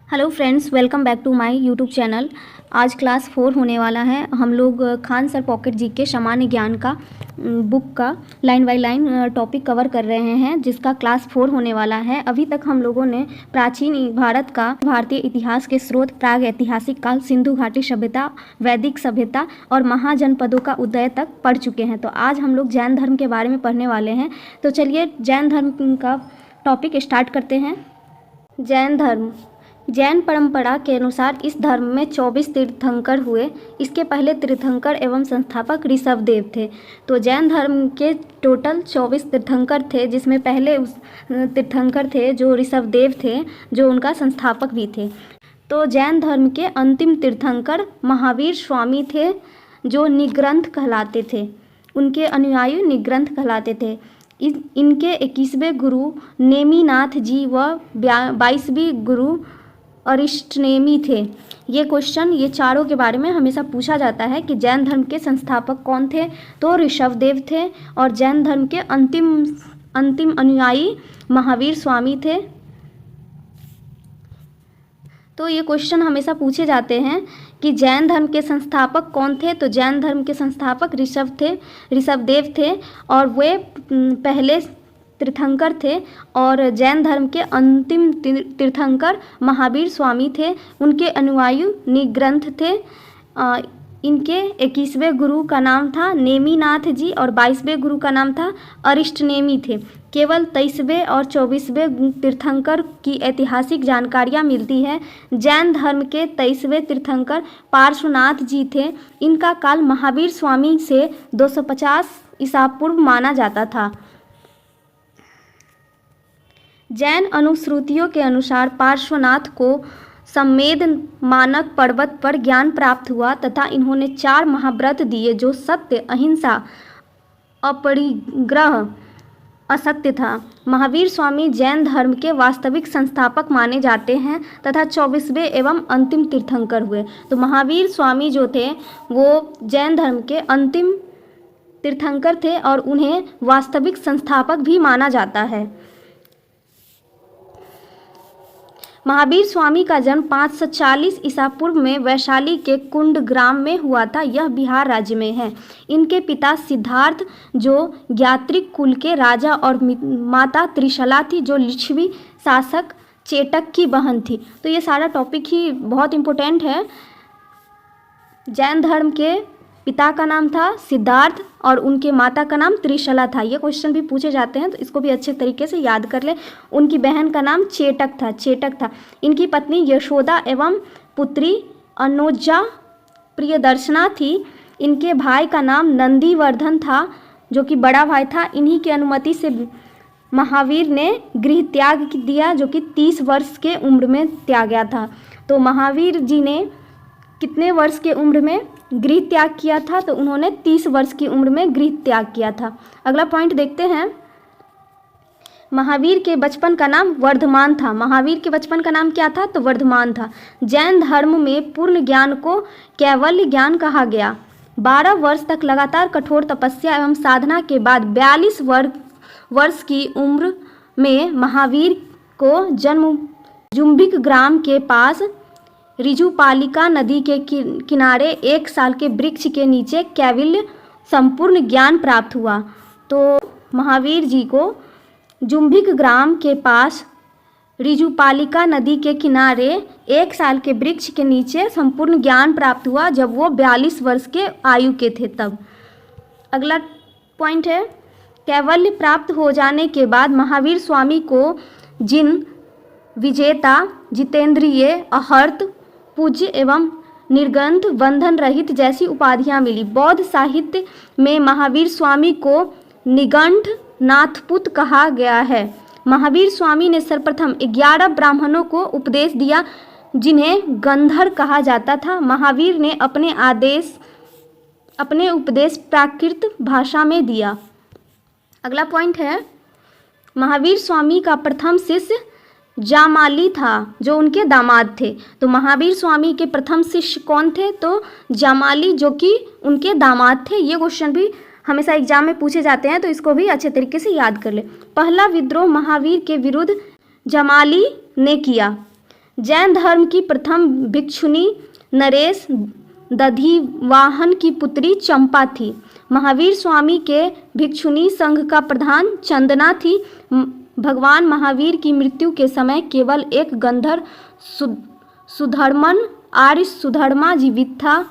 Hello friends, welcome back to my YouTube channel. आज class 4 होने वाला है। हम लोग खान सर पॉकेट जीके सामान्य ज्ञान का बुक का line by line topic cover कर रहे हैं, जिसका क्लास 4 होने वाला है। अभी तक हम लोगों ने प्राचीन भारत का भारतीय इतिहास के स्रोत, प्राग ऐतिहासिक काल, सिंधु घाटी सभ्यता, वैदिक सभ्यता और महाजनपदों का उदय तक पढ़ चुके हैं। तो आज हम लोग जैन धर्म के बारे में पढ़ने वाले हैं। तो चलिए जैन धर्म का टॉपिक स्टार्ट करते हैं। जैन धर्म। जैन परंपरा के अनुसार इस धर्म में 24 तीर्थंकर हुए। इसके पहले तीर्थंकर एवं संस्थापक ऋषभदेव थे। तो जैन धर्म के टोटल 24 तीर्थंकर थे, जिसमें पहले उस तीर्थंकर थे जो ऋषभदेव थे, जो उनका संस्थापक भी थे। तो जैन धर्म के अंतिम तीर्थंकर महावीर स्वामी थे, जो निग्रंथ कहलाते थे। उनके अनुयायी निग्रंथ कहलाते थे। इनके 21वें गुरु नेमिनाथ जी व 22वें गुरु अरिष्टनेमी थे। ये क्वेश्चन ये चारों के बारे में हमेशा पूछा जाता है कि जैन धर्म के संस्थापक कौन थे। तो ऋषभदेव थे और जैन धर्म के अंतिम अनुयायी महावीर स्वामी थे। तो ये क्वेश्चन हमेशा पूछे जाते हैं कि जैन धर्म के संस्थापक कौन थे। तो जैन धर्म के संस्थापक ऋषभदेव थे और वे पहले तीर्थंकर थे। और जैन धर्म के अंतिम तीर्थंकर महावीर स्वामी थे। उनके अनुयायी निग्रंथ थे। इनके 21वें गुरु का नाम था नेमिनाथ जी और 22वें गुरु का नाम था अरिष्टनेमी थे। केवल 23वें और 24वें तीर्थंकर की ऐतिहासिक जानकारियाँ मिलती है। जैन धर्म के 23वें तीर्थंकर पार्श्वनाथ जी थे। इनका काल महावीर स्वामी से 250 ईसा पूर्व माना जाता था। जैन अनुश्रुतियों के अनुसार पार्श्वनाथ को सम्मेद मानक पर्वत पर ज्ञान प्राप्त हुआ तथा इन्होंने 4 महाव्रत दिए, जो सत्य, अहिंसा, अपरिग्रह, असत्य था। महावीर स्वामी जैन धर्म के वास्तविक संस्थापक माने जाते हैं तथा 24वें एवं अंतिम तीर्थंकर हुए। तो महावीर स्वामी जो थे वो जैन धर्म के अंतिम तीर्थंकर थे और उन्हें वास्तविक संस्थापक भी माना जाता है। महावीर स्वामी का जन्म 540 ईसा पूर्व में वैशाली के कुंड ग्राम में हुआ था। यह बिहार राज्य में है। इनके पिता सिद्धार्थ जो ज्ञात्रिक कुल के राजा और माता त्रिशला थी, जो लिच्छवी शासक चेटक की बहन थी। तो ये सारा टॉपिक ही बहुत इम्पोर्टेंट है। जैन धर्म के पिता का नाम था सिद्धार्थ और उनके माता का नाम त्रिशला था। ये क्वेश्चन भी पूछे जाते हैं, तो इसको भी अच्छे तरीके से याद कर ले। उनकी बहन का नाम चेटक था। इनकी पत्नी यशोदा एवं पुत्री अनुजा प्रियदर्शना थी। इनके भाई का नाम नंदीवर्धन था, जो कि बड़ा भाई था। इन्हीं की अनुमति से महावीर ने गृह त्याग दिया, जो कि 30 वर्ष के उम्र में त्यागा था। तो महावीर जी ने कितने वर्ष के उम्र में गृह त्याग किया था? तो उन्होंने 30 वर्ष की उम्र में गृह त्याग किया था। अगला पॉइंट देखते हैं। महावीर के बचपन का नाम वर्धमान था। महावीर के बचपन का नाम क्या था? तो वर्धमान था। जैन धर्म में पूर्ण ज्ञान को कैवल्य ज्ञान कहा गया। 12 वर्ष तक लगातार कठोर तपस्या एवं साधना के बाद 42 वर्ष की उम्र में महावीर को जन्म जुम्बिक ग्राम के पास ऋजुपालिका नदी के किनारे 1 साल के वृक्ष के नीचे कैवल्य संपूर्ण ज्ञान प्राप्त हुआ। तो महावीर जी को जुम्बिक ग्राम के पास ऋजुपालिका नदी के किनारे 1 साल के वृक्ष के नीचे संपूर्ण ज्ञान प्राप्त हुआ, जब वो 42 वर्ष के आयु के थे तब। अगला पॉइंट है, कैवल्य प्राप्त हो जाने के बाद महावीर स्वामी को जिन विजेता, जितेंद्रिय, अहर्त, पूज्य एवं निर्ग्रंथ, बंधन रहित जैसी उपाधियां मिली। बौद्ध साहित्य में महावीर स्वामी को निगंठ नाथपुत कहा गया है। महावीर स्वामी ने सर्वप्रथम 11 ब्राह्मणों को उपदेश दिया, जिन्हें गंधर कहा जाता था। महावीर ने अपने उपदेश प्राकृत भाषा में दिया। अगला पॉइंट है, महावीर स्वामी का प्रथम शिष्य जामाली था, जो उनके दामाद थे। तो महावीर स्वामी के प्रथम शिष्य कौन थे? तो जामाली, जो कि उनके दामाद थे। ये क्वेश्चन भी हमेशा एग्जाम में पूछे जाते हैं, तो इसको भी अच्छे तरीके से याद कर ले। पहला विद्रोह महावीर के विरुद्ध जामाली ने किया। जैन धर्म की प्रथम भिक्षुनी नरेश दधिवाहन की पुत्री चंपा थी। महावीर स्वामी के भिक्षुनी संघ का प्रधान चंदना थी। भगवान महावीर की मृत्यु के समय केवल एक गंधर्व सुधर्मन आर्य सुधर्मा जीवित था।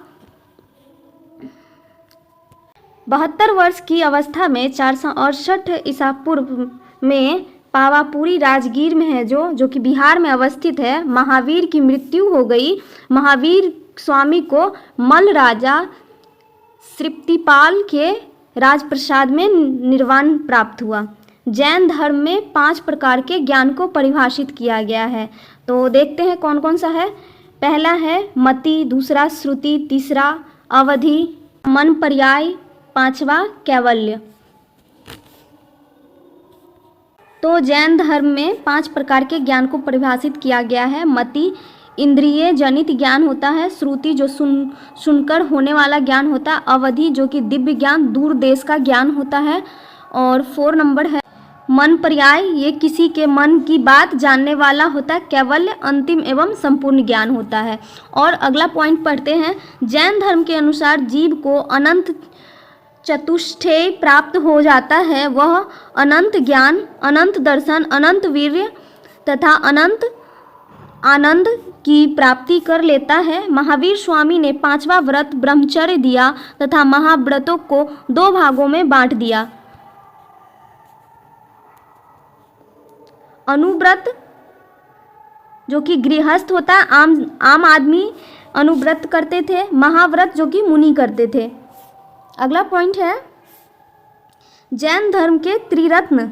72 वर्ष की अवस्था में 468 ईसा पूर्व में पावापुरी राजगीर में है जो कि बिहार में अवस्थित है, महावीर की मृत्यु हो गई। महावीर स्वामी को मल्ल राजा श्रीप्तिपाल के राजप्रसाद में निर्वाण प्राप्त हुआ। जैन धर्म में 5 प्रकार के ज्ञान को परिभाषित किया गया है। तो देखते हैं कौन कौन सा है। पहला है मति, दूसरा श्रुति, तीसरा अवधि, मन पर्याय, 5वां कैवल्य। तो जैन धर्म में 5 प्रकार के ज्ञान को परिभाषित किया गया है। मति इंद्रिय जनित ज्ञान होता है। श्रुति जो सुनकर होने वाला ज्ञान होता है। अवधि जो कि दिव्य ज्ञान दूर देश का ज्ञान होता है। और 4 नंबर है मन पर्याय, ये किसी के मन की बात जानने वाला होता है। कैवल्य अंतिम एवं संपूर्ण ज्ञान होता है। और अगला पॉइंट पढ़ते हैं। जैन धर्म के अनुसार जीव को अनंत चतुष्टय प्राप्त हो जाता है। वह अनंत ज्ञान, अनंत दर्शन, अनंत वीर्य तथा अनंत आनंद की प्राप्ति कर लेता है। महावीर स्वामी ने 5वां व्रत ब्रह्मचर्य दिया तथा महाव्रतों को 2 भागों में बांट दिया। अनुव्रत जो कि गृहस्थ होता है, आम आदमी अनुव्रत करते थे। महाव्रत जो कि मुनि करते थे। अगला पॉइंट है जैन धर्म के त्रिरत्न।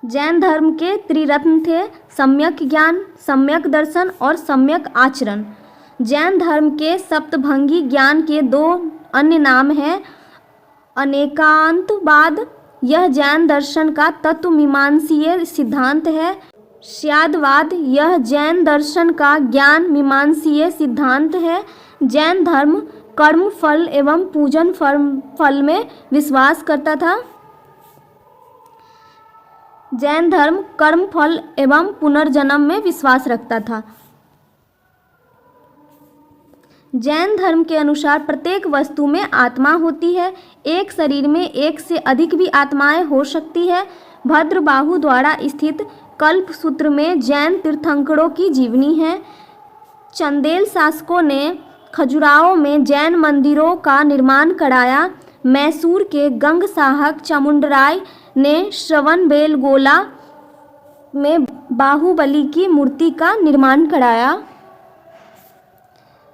जैन धर्म के त्रिरत्न थे सम्यक ज्ञान, सम्यक दर्शन और सम्यक आचरण। जैन धर्म के सप्तभंगी ज्ञान के 2 अन्य नाम हैं। अनेकांतवाद, यह जैन दर्शन का तत्व मीमांसीय सिद्धांत है। स्यादवाद, यह जैन दर्शन का ज्ञान मीमांसीय सिद्धांत है। जैन धर्म कर्म फल एवं पूजन फल में विश्वास करता था। जैन धर्म कर्म फल एवं पुनर्जन्म में विश्वास रखता था। जैन धर्म के अनुसार प्रत्येक वस्तु में आत्मा होती है। एक शरीर में एक से अधिक भी आत्माएं हो सकती है। भद्रबाहु द्वारा स्थित कल्प सूत्र में जैन तीर्थंकरों की जीवनी है। चंदेल शासकों ने खजुराहो में जैन मंदिरों का निर्माण कराया। मैसूर के गंग साहक चामुंडराय ने श्रवणबेलगोला में बाहुबली की मूर्ति का निर्माण कराया।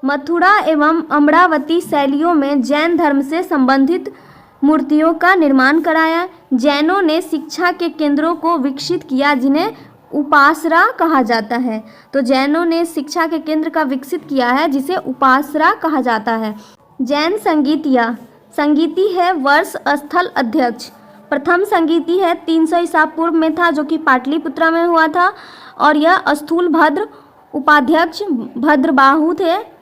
मथुरा एवं अमरावती शैलियों में जैन धर्म से संबंधित मूर्तियों का निर्माण कराया। जैनों ने शिक्षा के केंद्रों को विकसित किया जिन्हें उपासरा कहा जाता है। तो जैनों ने शिक्षा के केंद्र का विकसित किया है जिसे उपासरा कहा जाता है। जैन संगीतिया, संगीति है वर्ष स्थल अध्यक्ष। प्रथम संगीति है 300 ईसा पूर्व में था जो कि पाटलिपुत्रा में हुआ था और यह स्थूल भद्र उपाध्यक्ष भद्रबाहु थे।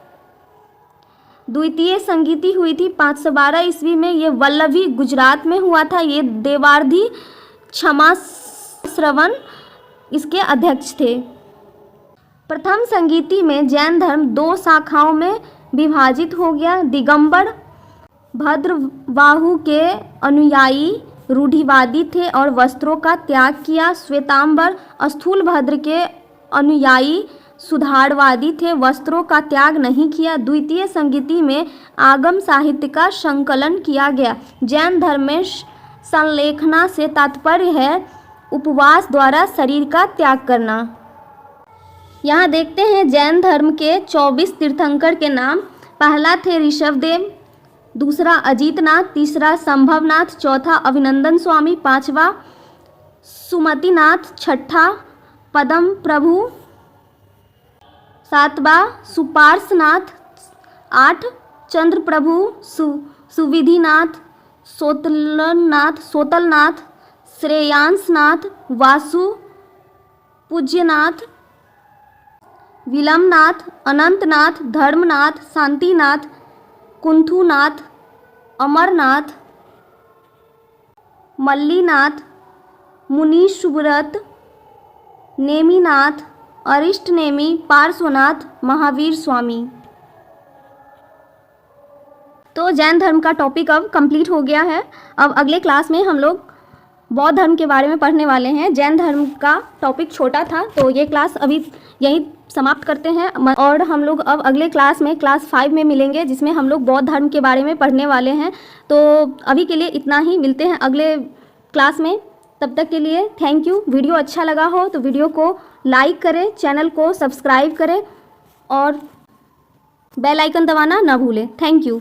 द्वितीय संगीति हुई थी 512 ईस्वी में, ये वल्लभी गुजरात में हुआ था। ये देवार्धी क्षमा श्रवण इसके अध्यक्ष थे। प्रथम संगीति में जैन धर्म 2 शाखाओं में विभाजित हो गया। दिगंबर भद्रबाहु के अनुयायी रूढ़िवादी थे और वस्त्रों का त्याग किया। श्वेतांबर स्थूल भद्र के अनुयायी सुधारवादी थे, वस्त्रों का त्याग नहीं किया। द्वितीय संगीति में आगम साहित्य का संकलन किया गया। जैन धर्म में संलेखना से तात्पर्य है उपवास द्वारा शरीर का त्याग करना। यहाँ देखते हैं जैन धर्म के 24 तीर्थंकर के नाम। पहला थे ऋषभदेव, दूसरा अजीतनाथ, तीसरा संभवनाथ, चौथा अभिनंदन स्वामी, 5वां सुमतिनाथ, 6ठा पदम प्रभु, 7वां सुपार्शनाथ, 8 चंद्र प्रभु, सुविधिनाथ, सोतलनाथ, श्रेयांसनाथ, वासु, पूज्यनाथ, विलमनाथ, अनंतनाथ, धर्मनाथ, शांतिनाथ, कुंथुनाथ, अमरनाथ, मल्लीनाथ, मुनीश्वरत, नेमिनाथ, अरिष्ट नेमि, पार्श्वनाथ, महावीर स्वामी। तो जैन धर्म का टॉपिक अब कंप्लीट हो गया है। अब अगले क्लास में हम लोग बौद्ध धर्म के बारे में पढ़ने वाले हैं। जैन धर्म का टॉपिक छोटा था, तो ये क्लास अभी यहीं समाप्त करते हैं और हम लोग अब अगले क्लास में क्लास 5 में मिलेंगे, जिसमें हम लोग बौद्ध धर्म के बारे में पढ़ने वाले हैं। तो अभी के लिए इतना ही, मिलते हैं अगले क्लास में। तब तक के लिए थैंक यू। वीडियो अच्छा लगा हो तो वीडियो को लाइक करें, चैनल को सब्सक्राइब करें और बेल आइकन दबाना ना भूलें। Thank you.